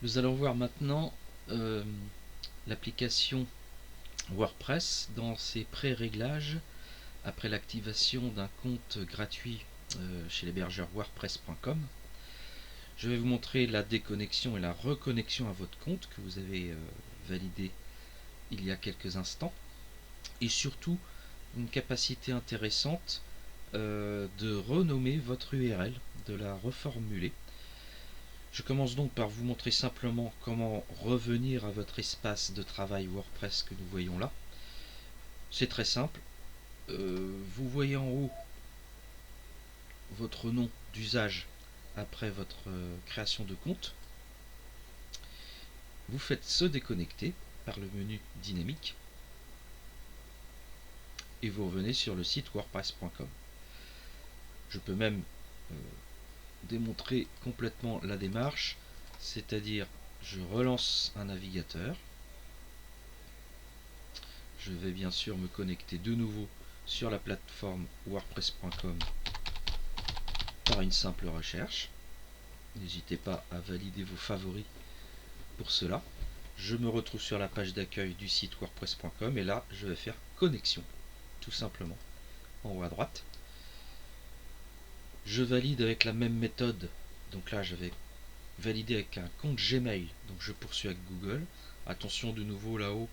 Nous allons voir maintenant l'application WordPress dans ses pré-réglages après l'activation d'un compte gratuit chez l'hébergeur WordPress.com. Je vais vous montrer la déconnexion et la reconnexion à votre compte que vous avez validé il y a quelques instants, et surtout une capacité intéressante de renommer votre URL, de la reformuler. Je commence donc par vous montrer simplement comment revenir à votre espace de travail WordPress que nous voyons là. C'est très simple. Vous voyez en haut votre nom d'usage après votre création de compte. Vous faites se déconnecter par le menu dynamique et vous revenez sur le site wordpress.com. Je peux même démontrer complètement la démarche, c'est-à-dire je relance un navigateur. Je vais bien sûr me connecter de nouveau sur la plateforme wordpress.com par une simple recherche. N'hésitez pas à valider vos favoris pour cela. Je me retrouve sur la page d'accueil du site wordpress.com et là je vais faire connexion, tout simplement, en haut à droite. Je valide avec la même méthode, donc là je vais valider avec un compte Gmail, donc je poursuis avec Google. Attention de nouveau là-haut,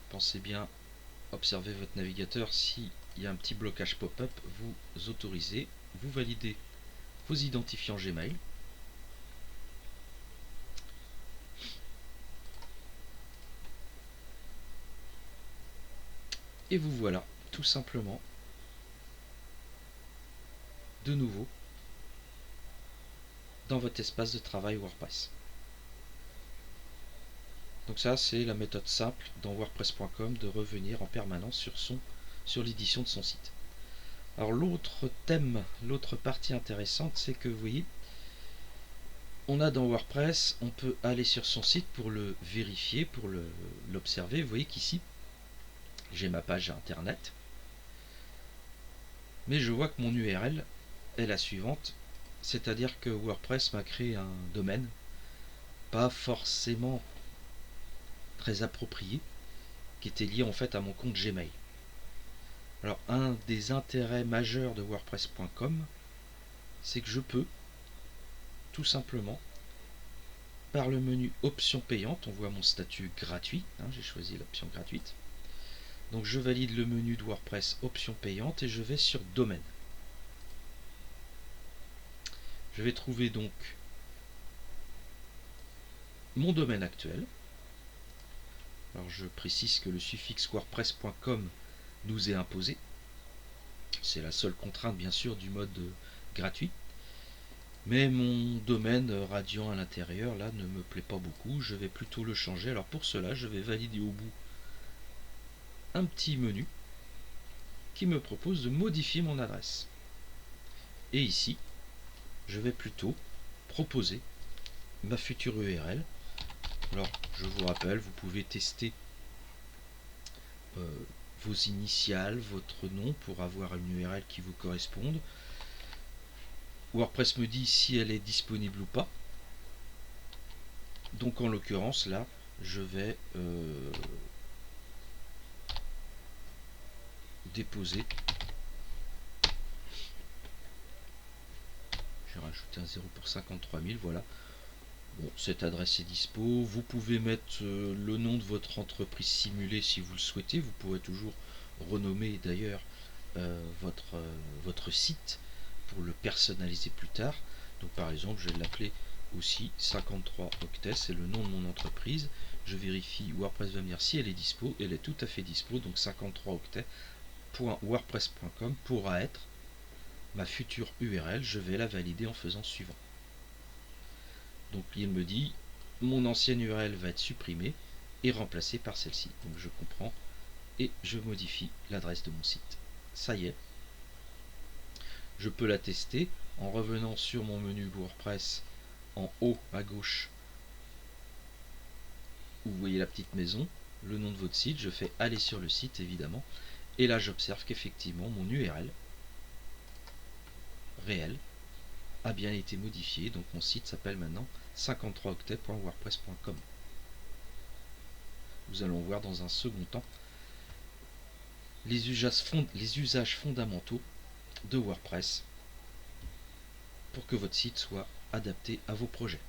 pensez bien observez votre navigateur, s'il y a un petit blocage pop-up, vous autorisez, vous validez vos identifiants Gmail. Et vous voilà tout simplement de nouveau dans votre espace de travail WordPress. Donc ça c'est la méthode simple dans wordpress.com de revenir en permanence sur l'édition de son site. Alors l'autre thème, l'autre partie intéressante, c'est que vous voyez, on a dans WordPress, on peut aller sur son site pour le vérifier, pour l'observer. Vous voyez qu'ici, j'ai ma page internet, mais je vois que mon URL est la suivante, c'est-à-dire que WordPress m'a créé un domaine pas forcément très approprié, qui était lié en fait à mon compte Gmail. Alors un des intérêts majeurs de WordPress.com, c'est que je peux tout simplement, par le menu options payantes, on voit mon statut gratuit, j'ai choisi l'option gratuite. Donc je valide le menu de WordPress options payantes et je vais sur domaine. Je vais trouver donc mon domaine actuel. Alors je précise que le suffixe wordpress.com nous est imposé. C'est la seule contrainte bien sûr du mode gratuit. Mais mon domaine radiant à l'intérieur là ne me plaît pas beaucoup. Je vais plutôt le changer. Alors pour cela je vais valider au bout un petit menu qui me propose de modifier mon adresse. Et ici je vais plutôt proposer ma future URL. Alors je vous rappelle, vous pouvez tester vos initiales, votre nom pour avoir une URL qui vous corresponde. WordPress me dit si elle est disponible ou pas. Donc en l'occurrence là, je vais déposer. J'ai rajouté un 0 pour 53 000, voilà. Bon, cette adresse est dispo. Vous pouvez mettre le nom de votre entreprise simulée si vous le souhaitez. Vous pourrez toujours renommer d'ailleurs votre site pour le personnaliser plus tard. Donc par exemple, je vais l'appeler aussi 53 octets, c'est le nom de mon entreprise. Je vérifie, WordPress va me dire si elle est dispo. Elle est tout à fait dispo, donc 53 octets.wordpress.com pourra être ma future URL. Je vais la valider en faisant suivant. Donc il me dit mon ancienne URL va être supprimée et remplacée par celle-ci. Donc je comprends et je modifie l'adresse de mon site. Ça y est. Je peux la tester en revenant sur mon menu WordPress en haut à gauche où vous voyez la petite maison, le nom de votre site. Je fais aller sur le site évidemment et là j'observe qu'effectivement mon URL réel a bien été modifié, donc mon site s'appelle maintenant 53octets.wordpress.com. Nous allons voir dans un second temps les usages fondamentaux de WordPress pour que votre site soit adapté à vos projets.